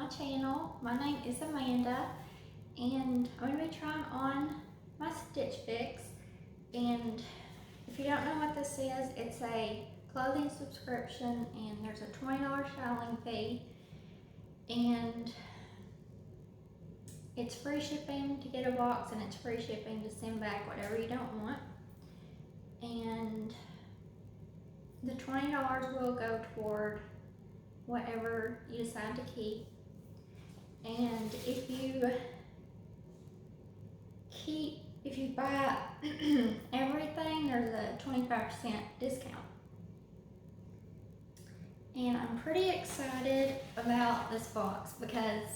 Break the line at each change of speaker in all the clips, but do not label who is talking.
my channel. My name is Amanda, and I'm going to be trying on my Stitchfix. And if you don't know what this is, it's a clothing subscription, and there's a $20 filing fee, and it's free shipping to get a box, and it's free shipping to send back whatever you don't want. And the $20 will go toward whatever you decide to keep. And if you buy everything, there's a 25% discount. And I'm pretty excited about this box because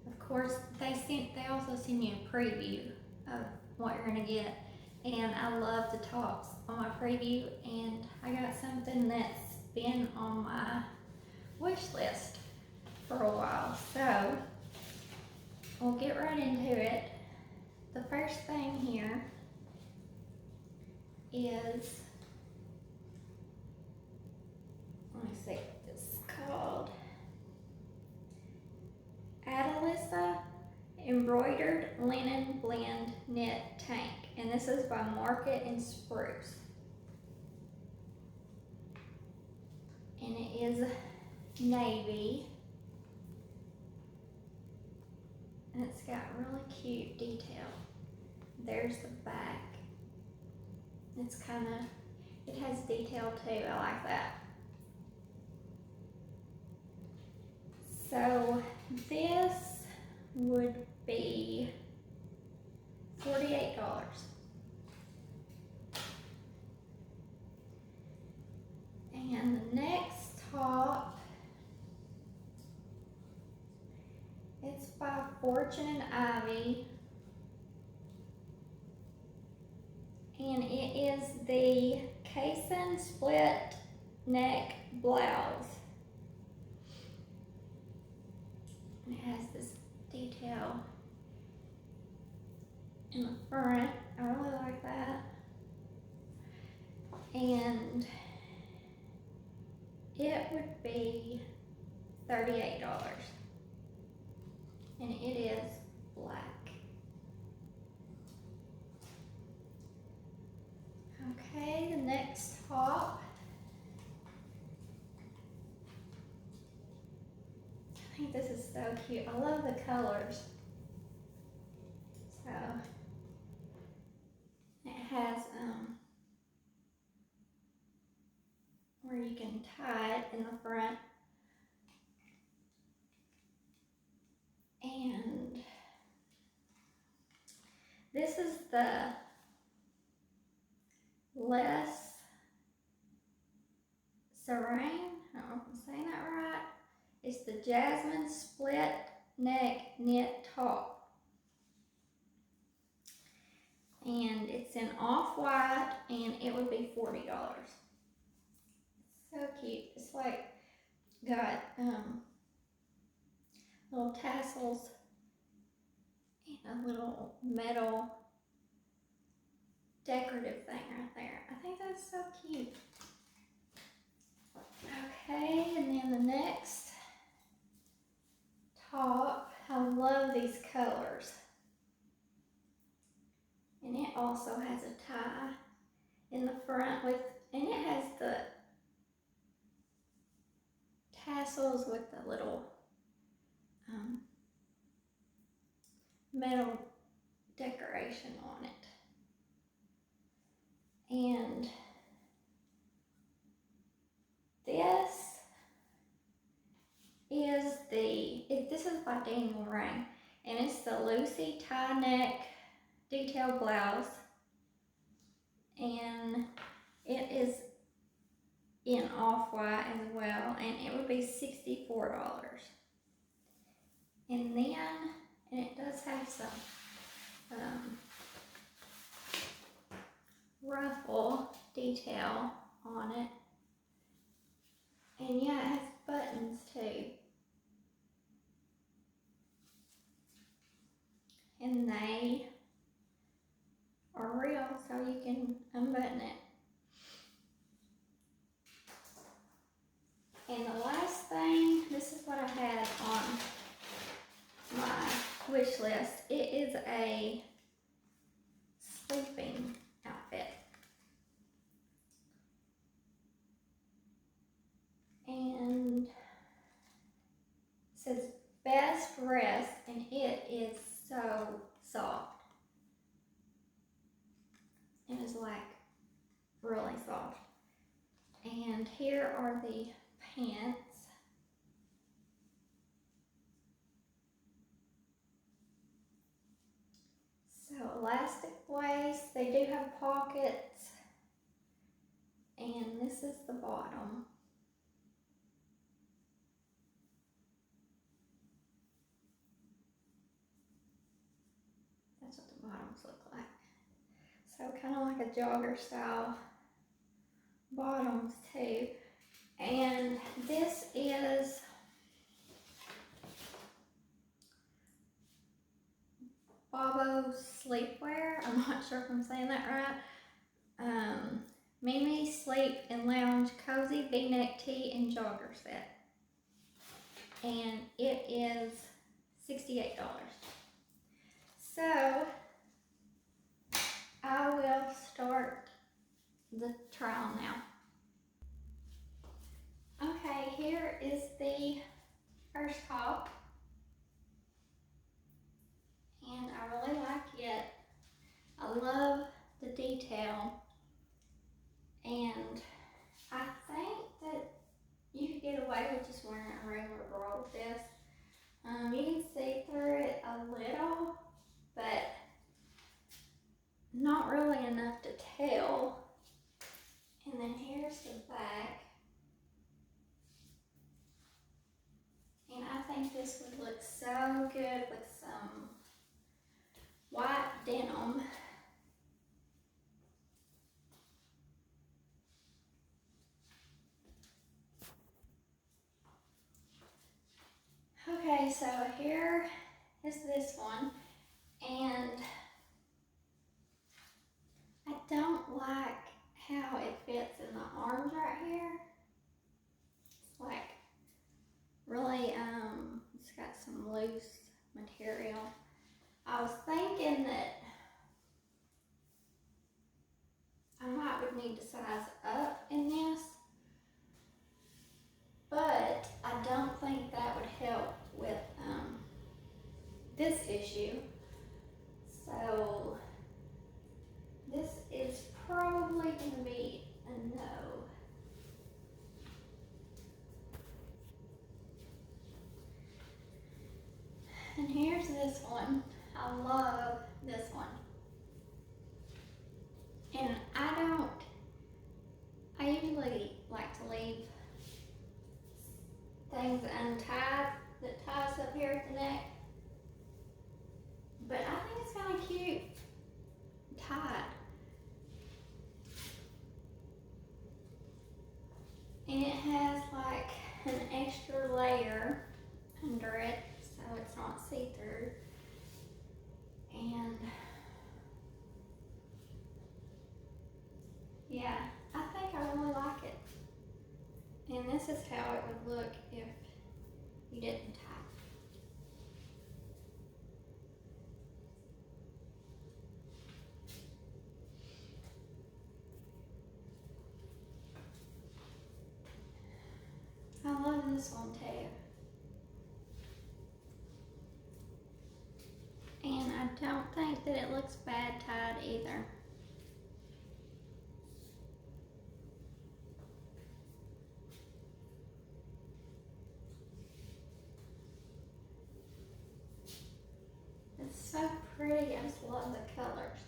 of course they also send you a preview of what you're gonna get, and I love the tops on my preview, and I got something that's been on my wish list for a while, so we'll get right into it. The first thing here is, let me see what this is called, Adelissa Embroidered Linen Blend Knit Tank, and this is by Market and Spruce, and it is navy, and it's got really cute detail. There's the back. It has detail too, I like that. So this would be $48. And the next top, it's by Fortune and Ivy, and it is the Cason split neck blouse. And it has this detail in the front. I really like that. And it would be $38. And it is black. Okay, the next top, I think this is so cute. I love the colors. So it has where you can tie it in the front, and this is the less serene, I don't know if I'm saying that right. It's the Jasmine split neck knit top, and it's in off-white, and it would be $40. So cute. It's like got little tassels and a little metal decorative thing right there. I think that's so cute. Okay, and then the next top, I love these colors. And it also has a tie in the front and it has the tassels with the little metal decoration on it. And this is by Daniel Ring, and it's the Lucy tie neck detail blouse, and it is in off-white as well, and it would be $64. And it does have some ruffle detail on it, and yeah, it has buttons too, and they are real, so you can unbutton it. And the last thing list. It is a sleeping outfit. And it says best rest, and it is so soft. It is like really soft. And here are the pants. So elastic waist, they do have pockets, and this is the bottom. That's what the bottoms look like. So kind of like a jogger style bottoms too. And this is Bobo sleepwear. I'm not sure if I'm saying that right. Mimi Sleep and Lounge Cozy V-neck tee and jogger set. And it is $68. So I will start the trial now. Okay, here is the first top. And I really like it. I love the detail. And I think that you could get away with just wearing a regular bra with this. You can see through it a little, but not really enough to tell. And then here's the back. And I think this would look so good with some white denim. Okay, so here is this one, and I don't like how it fits in the arms right here. It's like really, it's got some loose material. I was thinking that I might would need to size up in this, but I don't think that would help with this issue. So this is probably going to be a no. And here's this one. I love this one. And I usually like to leave things untied that ties up here at the neck. But I think it's kind of cute tied. And it has like an extra layer under it, so it's not see-through. And yeah, I think I really like it. And this is how it would look if you didn't tie. I love this one too. And I don't think that it looks bad tied either. It's so pretty. I just love the colors.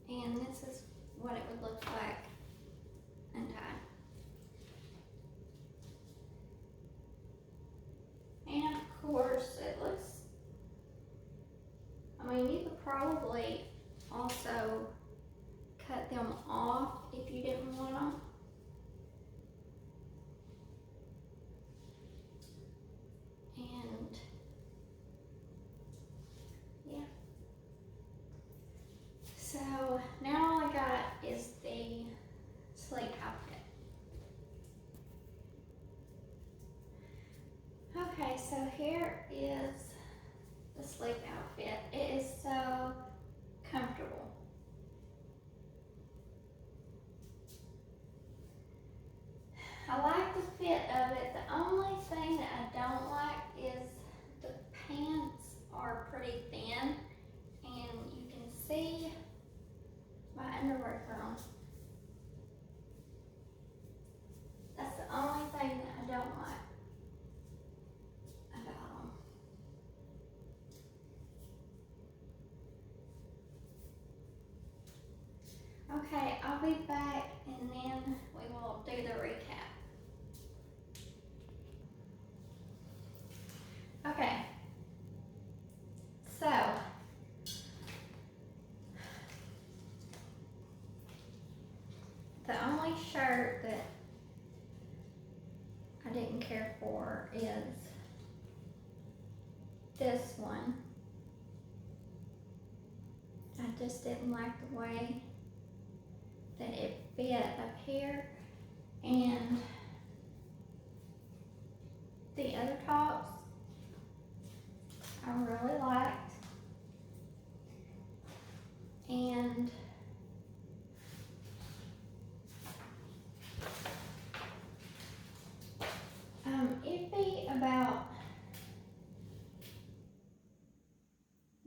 And this is what it would look like untied. And of course, it looks, I mean, you could probably also cut them off if you didn't want them. And yeah. So now all I got is the sleep outfit. Okay, so here is the sleep outfit. It is so comfortable. I like the fit of it. The only thing that I don't like is the pants are pretty thin and you can see my underwear from. That's the only thing that I don't like about them. Okay, I'll be back and then we will do the recap. Okay, so the only shirt that I didn't care for is this one. I just didn't like the way that it fit up here, and the other tops I really liked, and it'd be about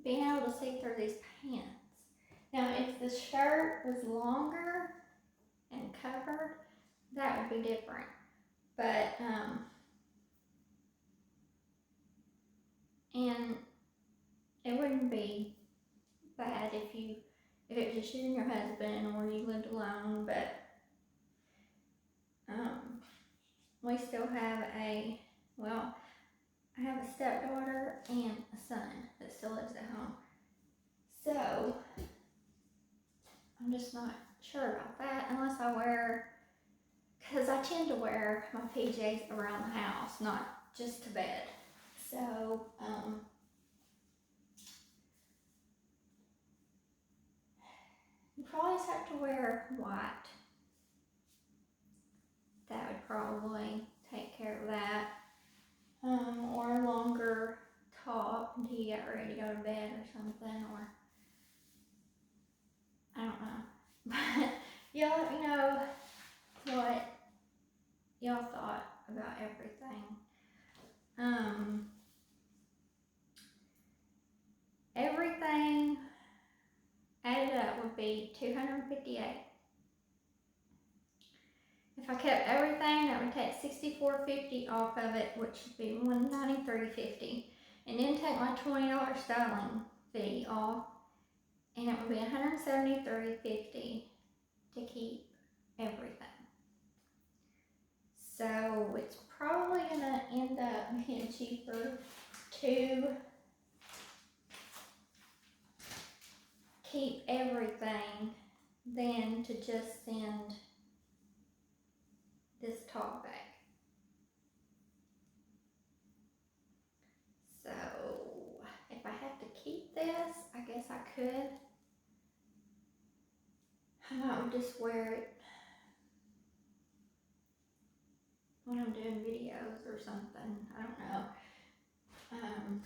being able to see through these pants. Now, if the shirt was longer and covered, that would be different. But, and it wouldn't be bad if it was just you and your husband or you lived alone, but, we still have I have a stepdaughter and a son that still lives at home. So, I'm just not sure about that unless I wear, because I tend to wear my PJs around the house, not just to bed. So, you probably just have to wear white. That would probably take care of that. Or a longer top until you get ready to go to bed or something, or I don't know. But y'all let me know what y'all thought about everything. Everything added up would be $258. If I kept everything, that would take $64.50 off of it, which would be $193.50. And then take my $20 styling fee off, and it would be $173.50 to keep everything. So it's probably gonna end up being cheaper to keep everything than to just send this top back. So if I have to keep this, I guess I could. I would just wear it when I'm doing videos or something. I don't know.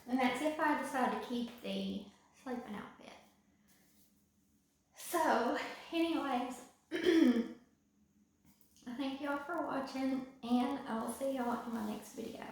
And that's if I decide to keep the sleeping outfit. So, anyways, I thank y'all for watching, and I will see y'all in my next video.